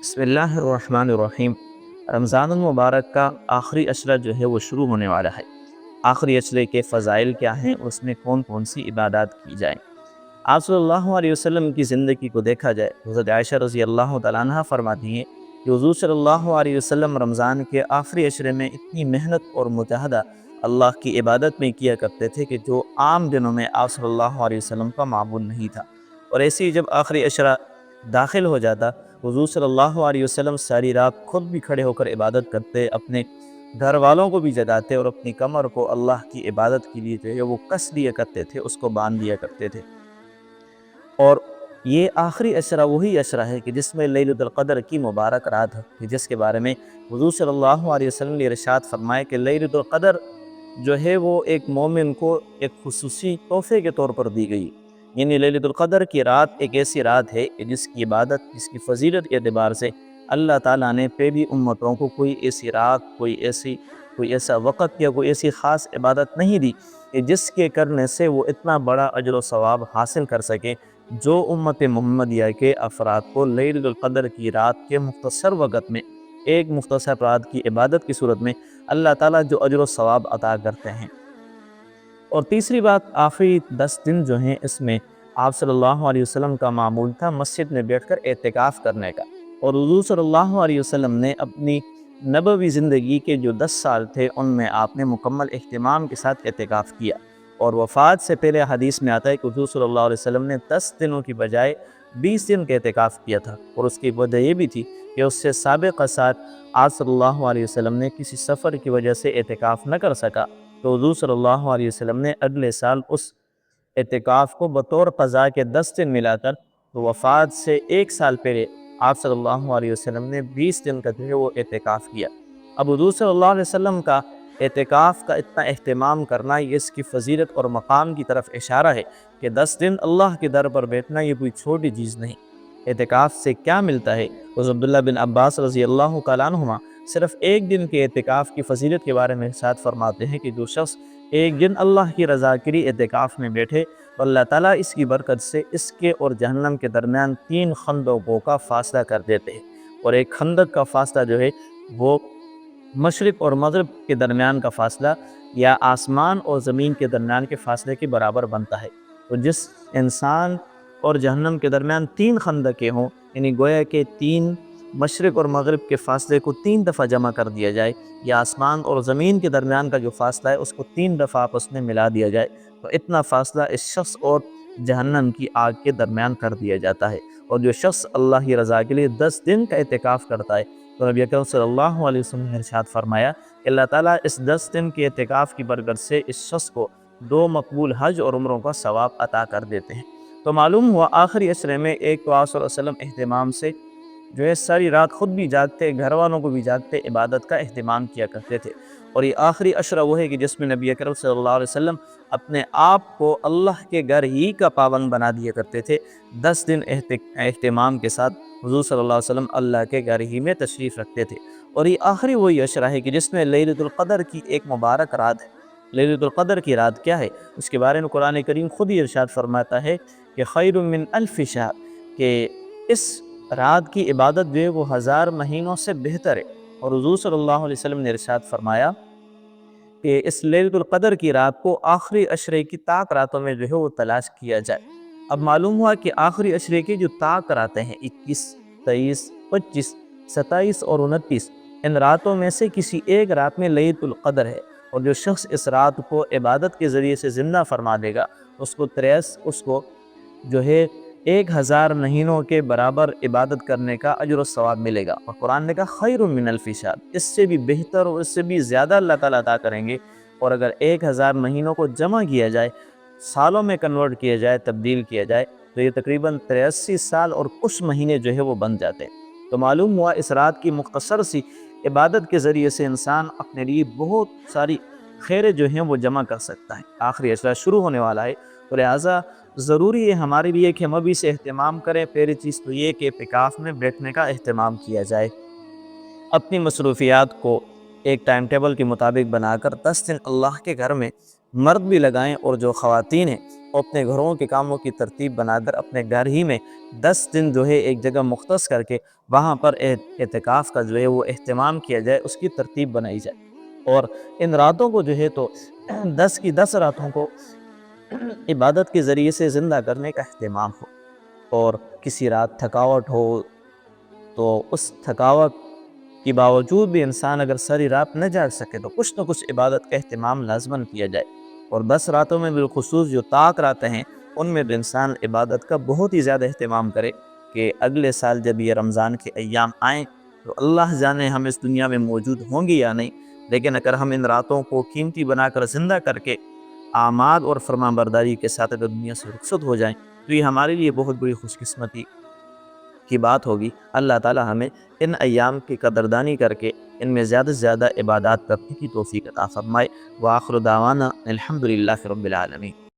بسم اللہ الرحمن الرحیم۔ رمضان المبارک کا آخری عشرہ جو ہے وہ شروع ہونے والا ہے۔ آخری عشرے کے فضائل کیا ہیں، اس میں کون کون سی عبادات کی جائیں۔ آپ صلی اللہ علیہ وسلم کی زندگی کو دیکھا جائے، حضرت عائشہ رضی اللہ تعالیٰ عنہ فرماتی ہیں کہ حضور صلی اللہ علیہ وسلم رمضان کے آخری عشرے میں اتنی محنت اور مجاہدہ اللہ کی عبادت میں کیا کرتے تھے کہ جو عام دنوں میں آپ صلی اللہ علیہ وسلم کا معمول نہیں تھا۔ اور ایسے ہی جب آخری عشرہ داخل ہو جاتا، حضور صلی اللہ علیہ وسلم ساری رات خود بھی کھڑے ہو کر عبادت کرتے، اپنے گھر والوں کو بھی جگاتے اور اپنی کمر کو اللہ کی عبادت کے لیے جو ہے وہ کس لیا کرتے تھے، اس کو باندھ لیا کرتے تھے۔ اور یہ آخری عشرہ وہی عشرہ ہے کہ جس میں لیلۃ القدر کی مبارک رات ہے، کہ جس کے بارے میں حضور صلی اللہ علیہ وسلم نے ارشاد فرمایا کہ لیلۃ القدر جو ہے وہ ایک مومن کو ایک خصوصی تحفے کے طور پر دی گئی۔ یعنی لیلۃ القدر کی رات ایک ایسی رات ہے کہ جس کی عبادت، جس کی فضیلت کے اعتبار سے اللہ تعالیٰ نے پہلی امتوں کو کوئی ایسی رات، کوئی ایسا وقت یا کوئی ایسی خاص عبادت نہیں دی کہ جس کے کرنے سے وہ اتنا بڑا اجر و ثواب حاصل کر سکے، جو امت محمدیہ کے افراد کو لیلۃ القدر کی رات کے مختصر وقت میں ایک مختصر رات کی عبادت کی صورت میں اللہ تعالیٰ جو اجر و ثواب عطا کرتے ہیں۔ اور تیسری بات، آخری 10 دن جو ہیں اس میں آپ صلی اللہ علیہ وسلم کا معمول تھا مسجد میں بیٹھ کر اعتکاف کرنے کا، اور حضور صلی اللہ علیہ وسلم نے اپنی نبوی زندگی کے جو 10 سال تھے ان میں آپ نے مکمل اہتمام کے ساتھ اعتکاف کیا۔ اور وفات سے پہلے حدیث میں آتا ہے کہ حضور صلی اللہ علیہ وسلم نے 10 دنوں کی بجائے 20 دن کا اعتکاف کیا تھا، اور اس کی وجہ یہ بھی تھی کہ اس سے سابقہ سال آپ صلی اللہ علیہ وسلم نے کسی سفر کی وجہ سے اعتکاف نہ کر سکا، تو حضور صلی اللہ علیہ وسلم نے اگلے سال اس اعتکاف کو بطور قضاء کے 10 دن ملا کر وفات سے 1 سال پہلے آپ صلی اللہ علیہ وسلم نے 20 دن کا جو ہے وہ اعتکاف کیا۔ اب حضور صلی اللہ علیہ وسلم کا اعتکاف کا اتنا اہتمام کرنا، یہ اس کی فضیلت اور مقام کی طرف اشارہ ہے کہ 10 دن اللہ کے در پر بیٹھنا یہ کوئی چھوٹی چیز نہیں۔ اعتکاف سے کیا ملتا ہے؟ حضرت عبداللہ بن عباس رضی اللہ تعالیٰ عنہما صرف ایک دن کے اعتکاف کی فضیلت کے بارے میں ارشاد فرماتے ہیں کہ جو شخص ایک دن اللہ کی رضا کے لیے اعتکاف میں بیٹھے تو اللہ تعالیٰ اس کی برکت سے اس کے اور جہنم کے درمیان 3 خندقوں کا فاصلہ کر دیتے ہیں، اور ایک خندق کا فاصلہ جو ہے وہ مشرق اور مغرب کے درمیان کا فاصلہ یا آسمان اور زمین کے درمیان کے فاصلے کے برابر بنتا ہے۔ تو جس انسان اور جہنم کے درمیان 3 خندقیں ہوں، یعنی گویا کہ 3 مشرق اور مغرب کے فاصلے کو 3 دفعہ جمع کر دیا جائے، یا آسمان اور زمین کے درمیان کا جو فاصلہ ہے اس کو 3 دفعہ آپس میں ملا دیا جائے، تو اتنا فاصلہ اس شخص اور جہنم کی آگ کے درمیان کر دیا جاتا ہے۔ اور جو شخص اللہ کی رضا کے لیے 10 دن کا اعتکاف کرتا ہے تو نبی اکرم صلی اللہ علیہ وسلم نے ارشاد فرمایا کہ اللہ تعالیٰ اس 10 دن کے اعتکاف کی برکت سے اس شخص کو 2 مقبول حج اور عمروں کا ثواب عطا کر دیتے ہیں۔ تو معلوم ہوا آخری عشرے میں ایک تو آپ صلی اللہ علیہ وسلم اہتمام سے جو ہے ساری رات خود بھی جاگتے، گھر والوں کو بھی جاگتے عبادت کا اہتمام کیا کرتے تھے۔ اور یہ آخری عشرہ وہ ہے کہ جس میں نبی اکرم صلی اللہ علیہ وسلم اپنے آپ کو اللہ کے گھر ہی کا پابند بنا دیا کرتے تھے۔ 10 دن اہتمام کے ساتھ حضور صلی اللہ علیہ وسلم اللہ کے گھر ہی میں تشریف رکھتے تھے۔ اور یہ آخری وہی عشرہ ہے کہ جس میں لیلۃ القدر کی ایک مبارک رات ہے۔ لیلۃ القدر کی رات کیا ہے؟ اس کے بارے میں قرآن کریم خود ہی ارشاد فرماتا ہے کہ خیر من الف شہر، کہ اس رات کی عبادت جو ہے وہ 1000 مہینوں سے بہتر ہے۔ اور حضور صلی اللہ علیہ وسلم نے ارشاد فرمایا کہ اس لیلۃ القدر کی رات کو آخری عشرے کی طاق راتوں میں جو ہے وہ تلاش کیا جائے۔ اب معلوم ہوا کہ آخری عشرے کی جو طاق راتیں ہیں 21، 23، 25، 27 اور 29، ان راتوں میں سے کسی ایک رات میں لیلۃ القدر ہے، اور جو شخص اس رات کو عبادت کے ذریعے سے زندہ فرما دے گا اس کو جو ہے 1000 مہینوں کے برابر عبادت کرنے کا اجر و ثواب ملے گا۔ اور قرآن نے کہا خیر من الف شہر، اس سے بھی بہتر اور اس سے بھی زیادہ اللہ تعالیٰ عطا کریں گے۔ اور اگر 1000 مہینوں کو جمع کیا جائے، سالوں میں کنورٹ کیا جائے، تبدیل کیا جائے، تو یہ تقریباً 83 سال اور کچھ مہینے جو ہے وہ بن جاتے ہیں۔ تو معلوم ہوا اس رات کی مختصر سی عبادت کے ذریعے سے انسان اپنے لیے بہت ساری خیریں جو ہیں وہ جمع کر سکتا ہے۔ آخری عشرہ شروع ہونے والا ہے، تو لہٰذا ضروری ہے ہمارے لیے کہ ہم ابھی سے اہتمام کریں۔ پہلی چیز تو یہ کہ اعتکاف میں بیٹھنے کا اہتمام کیا جائے، اپنی مصروفیات کو ایک ٹائم ٹیبل کے مطابق بنا کر 10 دن اللہ کے گھر میں مرد بھی لگائیں، اور جو خواتین ہیں اپنے گھروں کے کاموں کی ترتیب بنا کر اپنے گھر ہی میں 10 دن جو ہے ایک جگہ مختص کر کے وہاں پر اعتکاف کا جو ہے وہ اہتمام کیا جائے، اس کی ترتیب بنائی جائے، اور ان راتوں کو جو ہے تو 10 کی 10 راتوں کو عبادت کے ذریعے سے زندہ کرنے کا اہتمام ہو۔ اور کسی رات تھکاوٹ ہو تو اس تھکاوٹ کے باوجود بھی انسان اگر ساری رات نہ جاگ سکے تو کچھ نہ کچھ عبادت کا اہتمام لازماً کیا جائے، اور 10 راتوں میں بالخصوص جو طاق راتیں ہیں ان میں بھی انسان عبادت کا بہت ہی زیادہ اہتمام کرے کہ اگلے سال جب یہ رمضان کے ایام آئیں تو اللہ جانے ہم اس دنیا میں موجود ہوں گے یا نہیں، لیکن اگر ہم ان راتوں کو قیمتی بنا کر زندہ کر کے اعمال اور فرمان برداری کے ساتھ اگر دنیا سے رخصت ہو جائیں تو یہ ہمارے لیے بہت بڑی خوش قسمتی کی بات ہوگی۔ اللہ تعالی ہمیں ان ایام کی قدردانی کر کے ان میں زیادہ سے زیادہ عبادات کرنے کی توفیق عطا فرمائے۔ وآخر دعوانا الحمدللہ رب العالمین۔